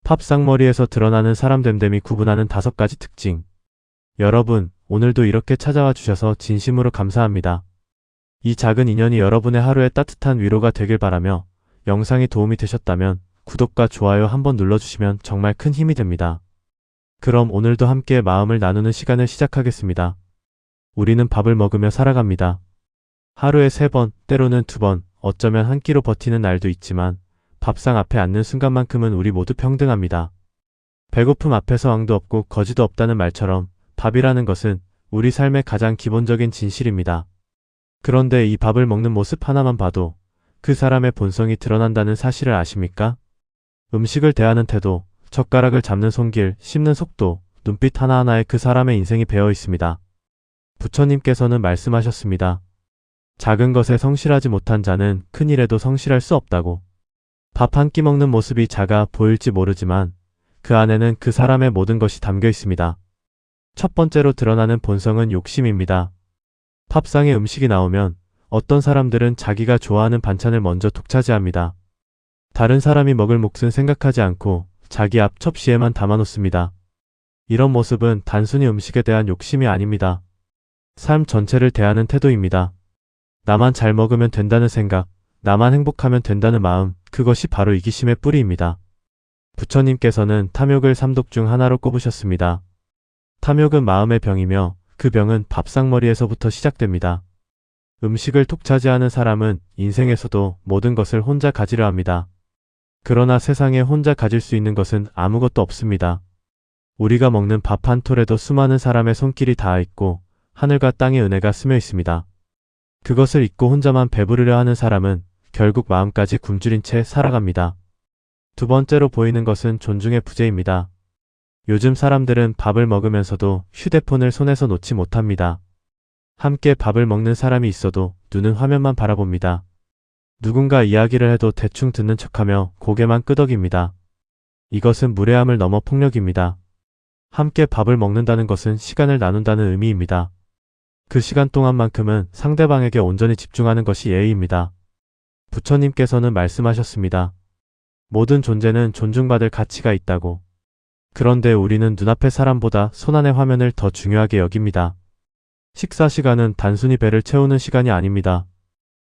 팝상머리에서 드러나는 사람 됨됨이 구분하는 5가지 특징. 여러분, 오늘도 이렇게 찾아와 주셔서 진심으로 감사합니다. 이 작은 인연이 여러분의 하루에 따뜻한 위로가 되길 바라며 영상이 도움이 되셨다면 구독과 좋아요 한번 눌러주시면 정말 큰 힘이 됩니다. 그럼 오늘도 함께 마음을 나누는 시간을 시작하겠습니다. 우리는 밥을 먹으며 살아갑니다. 하루에 3번, 때로는 2번, 어쩌면 한 끼로 버티는 날도 있지만 밥상 앞에 앉는 순간만큼은 우리 모두 평등합니다. 배고픔 앞에서 왕도 없고 거지도 없다는 말처럼 밥이라는 것은 우리 삶의 가장 기본적인 진실입니다. 그런데 이 밥을 먹는 모습 하나만 봐도 그 사람의 본성이 드러난다는 사실을 아십니까? 음식을 대하는 태도, 젓가락을 잡는 손길, 씹는 속도, 눈빛 하나하나에 그 사람의 인생이 배어 있습니다. 부처님께서는 말씀하셨습니다. 작은 것에 성실하지 못한 자는 큰 일에도 성실할 수 없다고. 밥 한 끼 먹는 모습이 작아 보일지 모르지만 그 안에는 그 사람의 모든 것이 담겨 있습니다. 첫 번째로 드러나는 본성은 욕심입니다. 밥상에 음식이 나오면 어떤 사람들은 자기가 좋아하는 반찬을 먼저 독차지합니다. 다른 사람이 먹을 몫은 생각하지 않고 자기 앞 접시에만 담아놓습니다. 이런 모습은 단순히 음식에 대한 욕심이 아닙니다. 삶 전체를 대하는 태도입니다. 나만 잘 먹으면 된다는 생각, 나만 행복하면 된다는 마음, 그것이 바로 이기심의 뿌리입니다. 부처님께서는 탐욕을 3독 중 하나로 꼽으셨습니다. 탐욕은 마음의 병이며 그 병은 밥상머리에서부터 시작됩니다. 음식을 독차지하는 사람은 인생에서도 모든 것을 혼자 가지려 합니다. 그러나 세상에 혼자 가질 수 있는 것은 아무것도 없습니다. 우리가 먹는 밥 한 톨에도 수많은 사람의 손길이 닿아 있고 하늘과 땅의 은혜가 스며 있습니다. 그것을 잊고 혼자만 배부르려 하는 사람은 결국 마음까지 굶주린 채 살아갑니다. 두 번째로 보이는 것은 존중의 부재입니다. 요즘 사람들은 밥을 먹으면서도 휴대폰을 손에서 놓지 못합니다. 함께 밥을 먹는 사람이 있어도 눈은 화면만 바라봅니다. 누군가 이야기를 해도 대충 듣는 척하며 고개만 끄덕입니다. 이것은 무례함을 넘어 폭력입니다. 함께 밥을 먹는다는 것은 시간을 나눈다는 의미입니다. 그 시간 동안만큼은 상대방에게 온전히 집중하는 것이 예의입니다. 부처님께서는 말씀하셨습니다. 모든 존재는 존중받을 가치가 있다고. 그런데 우리는 눈앞의 사람보다 손안의 화면을 더 중요하게 여깁니다. 식사 시간은 단순히 배를 채우는 시간이 아닙니다.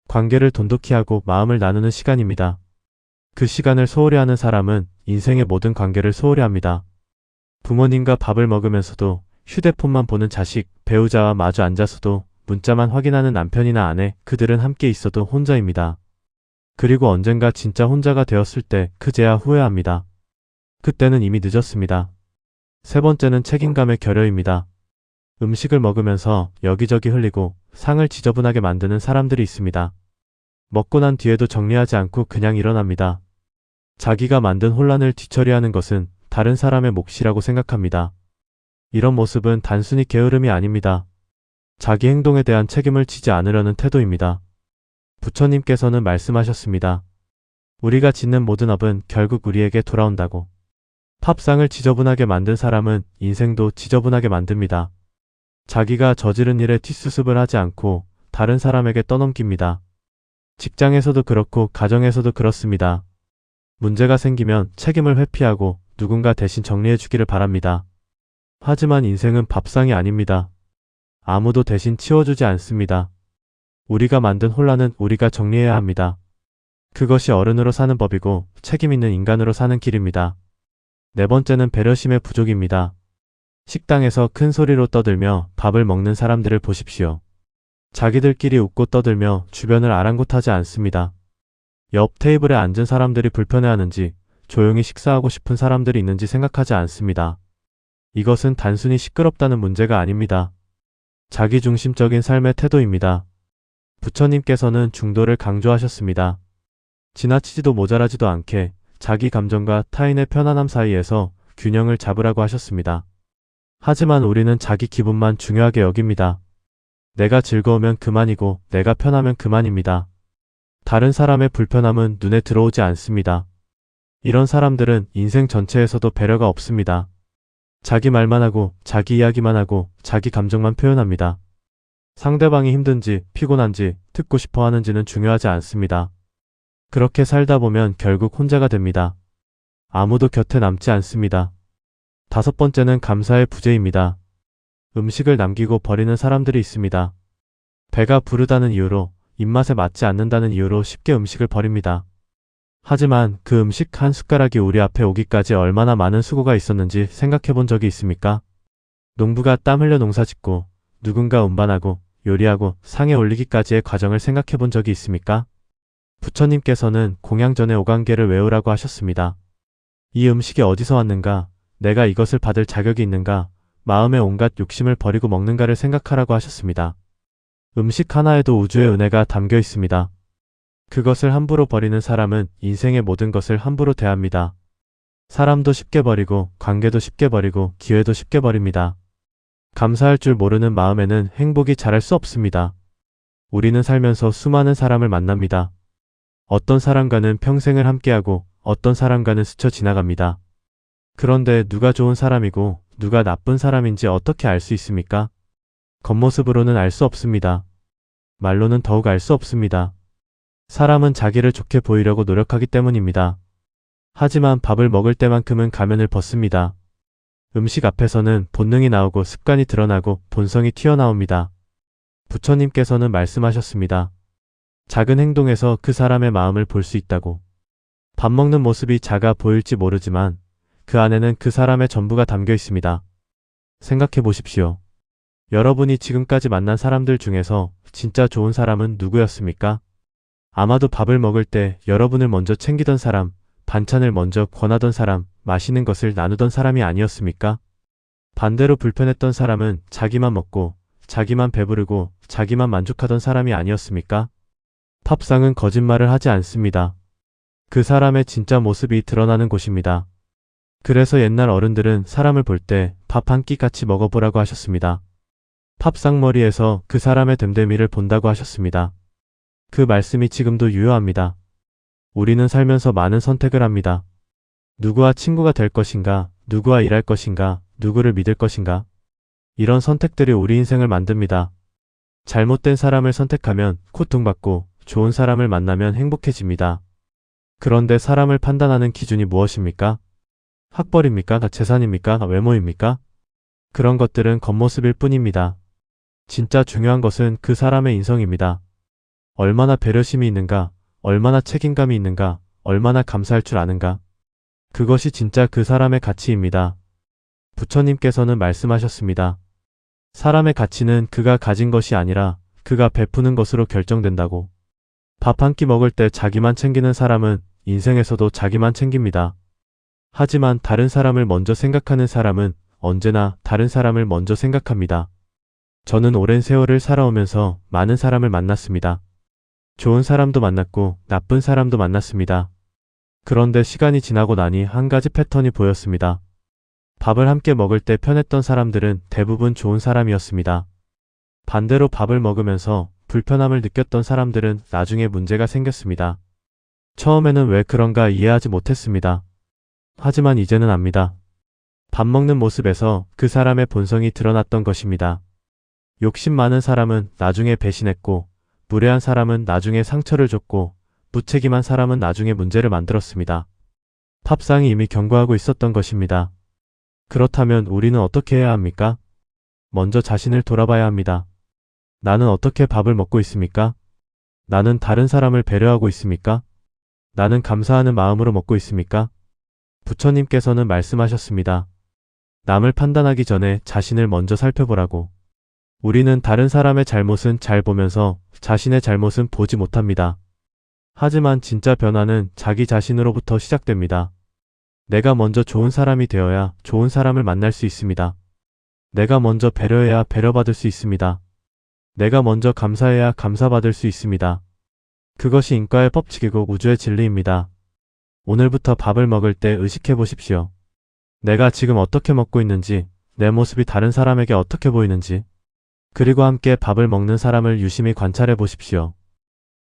관계를 돈독히 하고 마음을 나누는 시간입니다. 그 시간을 소홀히 하는 사람은 인생의 모든 관계를 소홀히 합니다. 부모님과 밥을 먹으면서도 휴대폰만 보는 자식, 배우자와 마주 앉아서도 문자만 확인하는 남편이나 아내, 그들은 함께 있어도 혼자입니다. 그리고 언젠가 진짜 혼자가 되었을 때 그제야 후회합니다. 그때는 이미 늦었습니다. 세 번째는 책임감의 결여입니다. 음식을 먹으면서 여기저기 흘리고 상을 지저분하게 만드는 사람들이 있습니다. 먹고 난 뒤에도 정리하지 않고 그냥 일어납니다. 자기가 만든 혼란을 뒤처리하는 것은 다른 사람의 몫이라고 생각합니다. 이런 모습은 단순히 게으름이 아닙니다. 자기 행동에 대한 책임을 지지 않으려는 태도입니다. 부처님께서는 말씀하셨습니다. 우리가 짓는 모든 업은 결국 우리에게 돌아온다고. 밥상을 지저분하게 만든 사람은 인생도 지저분하게 만듭니다. 자기가 저지른 일에 뒷수습을 하지 않고 다른 사람에게 떠넘깁니다. 직장에서도 그렇고 가정에서도 그렇습니다. 문제가 생기면 책임을 회피하고 누군가 대신 정리해 주기를 바랍니다. 하지만 인생은 밥상이 아닙니다. 아무도 대신 치워주지 않습니다. 우리가 만든 혼란은 우리가 정리해야 합니다. 그것이 어른으로 사는 법이고 책임 있는 인간으로 사는 길입니다. 네 번째는 배려심의 부족입니다. 식당에서 큰 소리로 떠들며 밥을 먹는 사람들을 보십시오. 자기들끼리 웃고 떠들며 주변을 아랑곳하지 않습니다. 옆 테이블에 앉은 사람들이 불편해하는지 조용히 식사하고 싶은 사람들이 있는지 생각하지 않습니다. 이것은 단순히 시끄럽다는 문제가 아닙니다. 자기중심적인 삶의 태도입니다. 부처님께서는 중도를 강조하셨습니다. 지나치지도 모자라지도 않게 자기 감정과 타인의 편안함 사이에서 균형을 잡으라고 하셨습니다. 하지만 우리는 자기 기분만 중요하게 여깁니다. 내가 즐거우면 그만이고 내가 편하면 그만입니다. 다른 사람의 불편함은 눈에 들어오지 않습니다. 이런 사람들은 인생 전체에서도 배려가 없습니다. 자기 말만 하고 자기 이야기만 하고 자기 감정만 표현합니다. 상대방이 힘든지 피곤한지 듣고 싶어 하는지는 중요하지 않습니다. 그렇게 살다 보면 결국 혼자가 됩니다. 아무도 곁에 남지 않습니다. 다섯 번째는 감사의 부재입니다. 음식을 남기고 버리는 사람들이 있습니다. 배가 부르다는 이유로, 입맛에 맞지 않는다는 이유로 쉽게 음식을 버립니다. 하지만 그 음식 한 숟가락이 우리 앞에 오기까지 얼마나 많은 수고가 있었는지 생각해 본 적이 있습니까? 농부가 땀 흘려 농사짓고, 누군가 운반하고, 요리하고 상에 올리기까지의 과정을 생각해 본 적이 있습니까? 부처님께서는 공양 전에 오광계를 외우라고 하셨습니다. 이 음식이 어디서 왔는가, 내가 이것을 받을 자격이 있는가, 마음의 온갖 욕심을 버리고 먹는가를 생각하라고 하셨습니다. 음식 하나에도 우주의 은혜가 담겨 있습니다. 그것을 함부로 버리는 사람은 인생의 모든 것을 함부로 대합니다. 사람도 쉽게 버리고, 관계도 쉽게 버리고, 기회도 쉽게 버립니다. 감사할 줄 모르는 마음에는 행복이 자랄 수 없습니다. 우리는 살면서 수많은 사람을 만납니다. 어떤 사람과는 평생을 함께하고 어떤 사람과는 스쳐 지나갑니다. 그런데 누가 좋은 사람이고 누가 나쁜 사람인지 어떻게 알 수 있습니까? 겉모습으로는 알 수 없습니다. 말로는 더욱 알 수 없습니다. 사람은 자기를 좋게 보이려고 노력하기 때문입니다. 하지만 밥을 먹을 때만큼은 가면을 벗습니다. 음식 앞에서는 본능이 나오고 습관이 드러나고 본성이 튀어나옵니다. 부처님께서는 말씀하셨습니다. 작은 행동에서 그 사람의 마음을 볼 수 있다고. 밥 먹는 모습이 작아 보일지 모르지만 그 안에는 그 사람의 전부가 담겨 있습니다. 생각해 보십시오. 여러분이 지금까지 만난 사람들 중에서 진짜 좋은 사람은 누구였습니까? 아마도 밥을 먹을 때 여러분을 먼저 챙기던 사람, 반찬을 먼저 권하던 사람, 마시는 것을 나누던 사람이 아니었습니까? 반대로 불편했던 사람은 자기만 먹고, 자기만 배부르고, 자기만 만족하던 사람이 아니었습니까? 팝상은 거짓말을 하지 않습니다. 그 사람의 진짜 모습이 드러나는 곳입니다. 그래서 옛날 어른들은 사람을 볼 때 밥 한 끼 같이 먹어보라고 하셨습니다. 팝상머리에서 그 사람의 됨됨이를 본다고 하셨습니다. 그 말씀이 지금도 유효합니다. 우리는 살면서 많은 선택을 합니다. 누구와 친구가 될 것인가, 누구와 일할 것인가, 누구를 믿을 것인가. 이런 선택들이 우리 인생을 만듭니다. 잘못된 사람을 선택하면 고통받고 좋은 사람을 만나면 행복해집니다. 그런데 사람을 판단하는 기준이 무엇입니까? 학벌입니까? 재산입니까? 외모입니까? 그런 것들은 겉모습일 뿐입니다. 진짜 중요한 것은 그 사람의 인성입니다. 얼마나 배려심이 있는가, 얼마나 책임감이 있는가, 얼마나 감사할 줄 아는가. 그것이 진짜 그 사람의 가치입니다. 부처님께서는 말씀하셨습니다. 사람의 가치는 그가 가진 것이 아니라 그가 베푸는 것으로 결정된다고. 밥 한 끼 먹을 때 자기만 챙기는 사람은 인생에서도 자기만 챙깁니다. 하지만 다른 사람을 먼저 생각하는 사람은 언제나 다른 사람을 먼저 생각합니다. 저는 오랜 세월을 살아오면서 많은 사람을 만났습니다. 좋은 사람도 만났고 나쁜 사람도 만났습니다. 그런데 시간이 지나고 나니 한 가지 패턴이 보였습니다. 밥을 함께 먹을 때 편했던 사람들은 대부분 좋은 사람이었습니다. 반대로 밥을 먹으면서 불편함을 느꼈던 사람들은 나중에 문제가 생겼습니다. 처음에는 왜 그런가 이해하지 못했습니다. 하지만 이제는 압니다. 밥 먹는 모습에서 그 사람의 본성이 드러났던 것입니다. 욕심 많은 사람은 나중에 배신했고, 무례한 사람은 나중에 상처를 줬고, 무책임한 사람은 나중에 문제를 만들었습니다. 팝상이 이미 경고하고 있었던 것입니다. 그렇다면 우리는 어떻게 해야 합니까? 먼저 자신을 돌아봐야 합니다. 나는 어떻게 밥을 먹고 있습니까? 나는 다른 사람을 배려하고 있습니까? 나는 감사하는 마음으로 먹고 있습니까? 부처님께서는 말씀하셨습니다. 남을 판단하기 전에 자신을 먼저 살펴보라고. 우리는 다른 사람의 잘못은 잘 보면서 자신의 잘못은 보지 못합니다. 하지만 진짜 변화는 자기 자신으로부터 시작됩니다. 내가 먼저 좋은 사람이 되어야 좋은 사람을 만날 수 있습니다. 내가 먼저 배려해야 배려받을 수 있습니다. 내가 먼저 감사해야 감사받을 수 있습니다. 그것이 인과의 법칙이고 우주의 진리입니다. 오늘부터 밥을 먹을 때 의식해 보십시오. 내가 지금 어떻게 먹고 있는지, 내 모습이 다른 사람에게 어떻게 보이는지, 그리고 함께 밥을 먹는 사람을 유심히 관찰해 보십시오.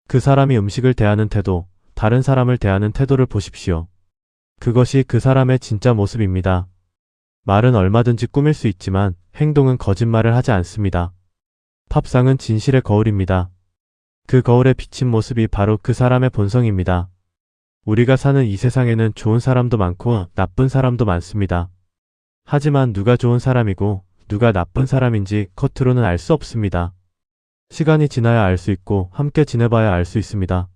그 사람이 음식을 대하는 태도, 다른 사람을 대하는 태도를 보십시오. 그것이 그 사람의 진짜 모습입니다. 말은 얼마든지 꾸밀 수 있지만 행동은 거짓말을 하지 않습니다. 팝상은 진실의 거울입니다. 그 거울에 비친 모습이 바로 그 사람의 본성입니다. 우리가 사는 이 세상에는 좋은 사람도 많고 나쁜 사람도 많습니다. 하지만 누가 좋은 사람이고 누가 나쁜 사람인지 겉으로는 알 수 없습니다. 시간이 지나야 알 수 있고 함께 지내봐야 알 수 있습니다.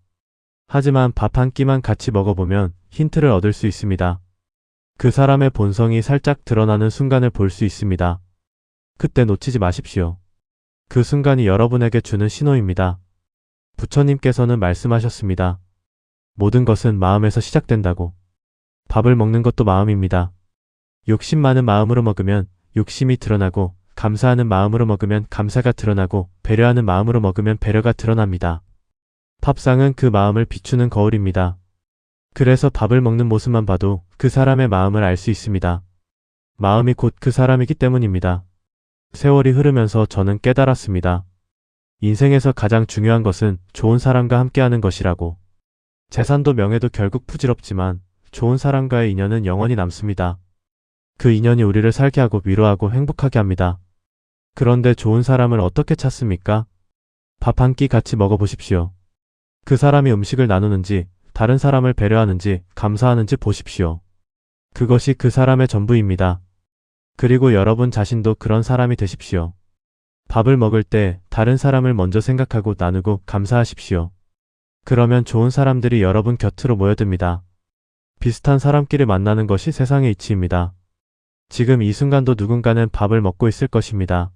하지만 밥 한 끼만 같이 먹어보면 힌트를 얻을 수 있습니다. 그 사람의 본성이 살짝 드러나는 순간을 볼 수 있습니다. 그때 놓치지 마십시오. 그 순간이 여러분에게 주는 신호입니다. 부처님께서는 말씀하셨습니다. 모든 것은 마음에서 시작된다고. 밥을 먹는 것도 마음입니다. 욕심 많은 마음으로 먹으면 욕심이 드러나고, 감사하는 마음으로 먹으면 감사가 드러나고, 배려하는 마음으로 먹으면 배려가 드러납니다. 밥상은 그 마음을 비추는 거울입니다. 그래서 밥을 먹는 모습만 봐도 그 사람의 마음을 알 수 있습니다. 마음이 곧 그 사람이기 때문입니다. 세월이 흐르면서 저는 깨달았습니다. 인생에서 가장 중요한 것은 좋은 사람과 함께하는 것이라고. 재산도 명예도 결국 부질없지만 좋은 사람과의 인연은 영원히 남습니다. 그 인연이 우리를 살게 하고 위로하고 행복하게 합니다. 그런데 좋은 사람을 어떻게 찾습니까? 밥 한 끼 같이 먹어보십시오. 그 사람이 음식을 나누는지, 다른 사람을 배려하는지, 감사하는지 보십시오. 그것이 그 사람의 전부입니다. 그리고 여러분 자신도 그런 사람이 되십시오. 밥을 먹을 때 다른 사람을 먼저 생각하고 나누고 감사하십시오. 그러면 좋은 사람들이 여러분 곁으로 모여듭니다. 비슷한 사람끼리 만나는 것이 세상의 이치입니다. 지금 이 순간도 누군가는 밥을 먹고 있을 것입니다.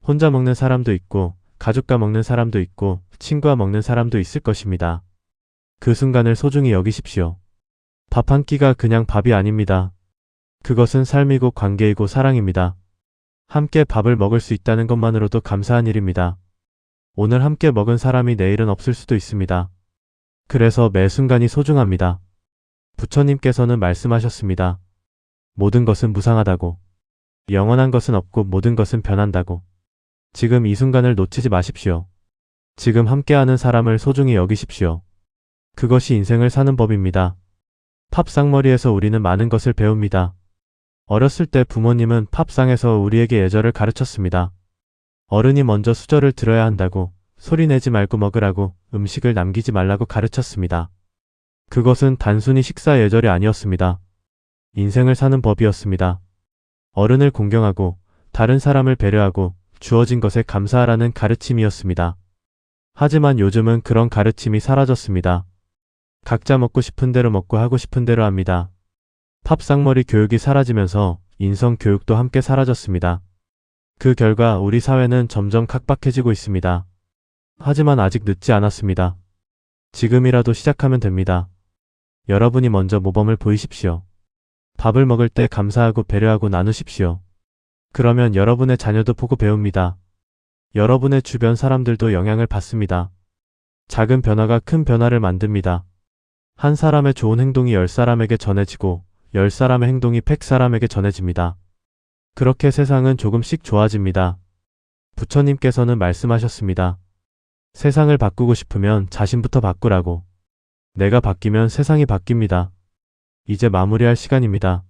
혼자 먹는 사람도 있고, 가족과 먹는 사람도 있고, 친구와 먹는 사람도 있을 것입니다. 그 순간을 소중히 여기십시오. 밥 한 끼가 그냥 밥이 아닙니다. 그것은 삶이고 관계이고 사랑입니다. 함께 밥을 먹을 수 있다는 것만으로도 감사한 일입니다. 오늘 함께 먹은 사람이 내일은 없을 수도 있습니다. 그래서 매 순간이 소중합니다. 부처님께서는 말씀하셨습니다. 모든 것은 무상하다고. 영원한 것은 없고 모든 것은 변한다고. 지금 이 순간을 놓치지 마십시오. 지금 함께하는 사람을 소중히 여기십시오. 그것이 인생을 사는 법입니다. 팝상머리에서 우리는 많은 것을 배웁니다. 어렸을 때 부모님은 팝상에서 우리에게 예절을 가르쳤습니다. 어른이 먼저 수저를 들어야 한다고, 소리내지 말고 먹으라고, 음식을 남기지 말라고 가르쳤습니다. 그것은 단순히 식사 예절이 아니었습니다. 인생을 사는 법이었습니다. 어른을 공경하고, 다른 사람을 배려하고, 주어진 것에 감사하라는 가르침이었습니다. 하지만 요즘은 그런 가르침이 사라졌습니다. 각자 먹고 싶은 대로 먹고 하고 싶은 대로 합니다. 팝상머리 교육이 사라지면서 인성 교육도 함께 사라졌습니다. 그 결과 우리 사회는 점점 각박해지고 있습니다. 하지만 아직 늦지 않았습니다. 지금이라도 시작하면 됩니다. 여러분이 먼저 모범을 보이십시오. 밥을 먹을 때 감사하고 배려하고 나누십시오. 그러면 여러분의 자녀도 보고 배웁니다. 여러분의 주변 사람들도 영향을 받습니다. 작은 변화가 큰 변화를 만듭니다. 한 사람의 좋은 행동이 10사람에게 전해지고 10사람의 행동이 100사람에게 전해집니다. 그렇게 세상은 조금씩 좋아집니다. 부처님께서는 말씀하셨습니다. 세상을 바꾸고 싶으면 자신부터 바꾸라고. 내가 바뀌면 세상이 바뀝니다. 이제 마무리할 시간입니다.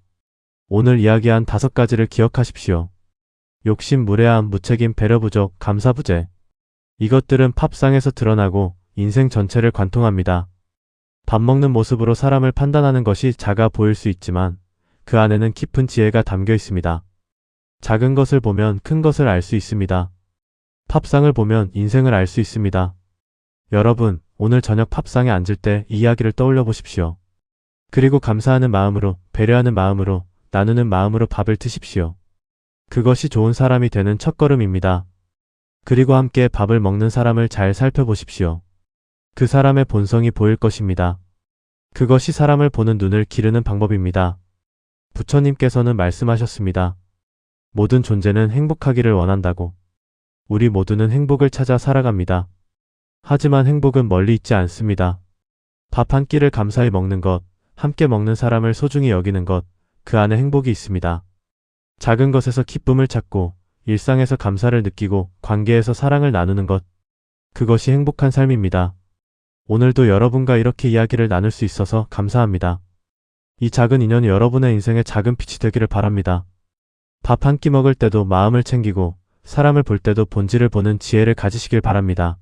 오늘 이야기한 5가지를 기억하십시오. 욕심, 무례함, 무책임, 배려 부족, 감사 부재. 이것들은 팝상에서 드러나고 인생 전체를 관통합니다. 밥 먹는 모습으로 사람을 판단하는 것이 작아 보일 수 있지만 그 안에는 깊은 지혜가 담겨 있습니다. 작은 것을 보면 큰 것을 알 수 있습니다. 팝상을 보면 인생을 알 수 있습니다. 여러분, 오늘 저녁 팝상에 앉을 때 이 이야기를 떠올려 보십시오. 그리고 감사하는 마음으로, 배려하는 마음으로, 나누는 마음으로 밥을 드십시오. 그것이 좋은 사람이 되는 첫걸음입니다. 그리고 함께 밥을 먹는 사람을 잘 살펴보십시오. 그 사람의 본성이 보일 것입니다. 그것이 사람을 보는 눈을 기르는 방법입니다. 부처님께서는 말씀하셨습니다. 모든 존재는 행복하기를 원한다고. 우리 모두는 행복을 찾아 살아갑니다. 하지만 행복은 멀리 있지 않습니다. 밥 한 끼를 감사히 먹는 것, 함께 먹는 사람을 소중히 여기는 것, 그 안에 행복이 있습니다. 작은 것에서 기쁨을 찾고, 일상에서 감사를 느끼고, 관계에서 사랑을 나누는 것, 그것이 행복한 삶입니다. 오늘도 여러분과 이렇게 이야기를 나눌 수 있어서 감사합니다. 이 작은 인연이 여러분의 인생의 작은 빛이 되기를 바랍니다. 밥 한 끼 먹을 때도 마음을 챙기고 사람을 볼 때도 본질을 보는 지혜를 가지시길 바랍니다.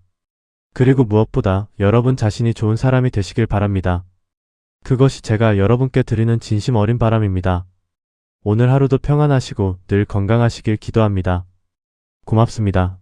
그리고 무엇보다 여러분 자신이 좋은 사람이 되시길 바랍니다. 그것이 제가 여러분께 드리는 진심 어린 바람입니다. 오늘 하루도 평안하시고 늘 건강하시길 기도합니다. 고맙습니다.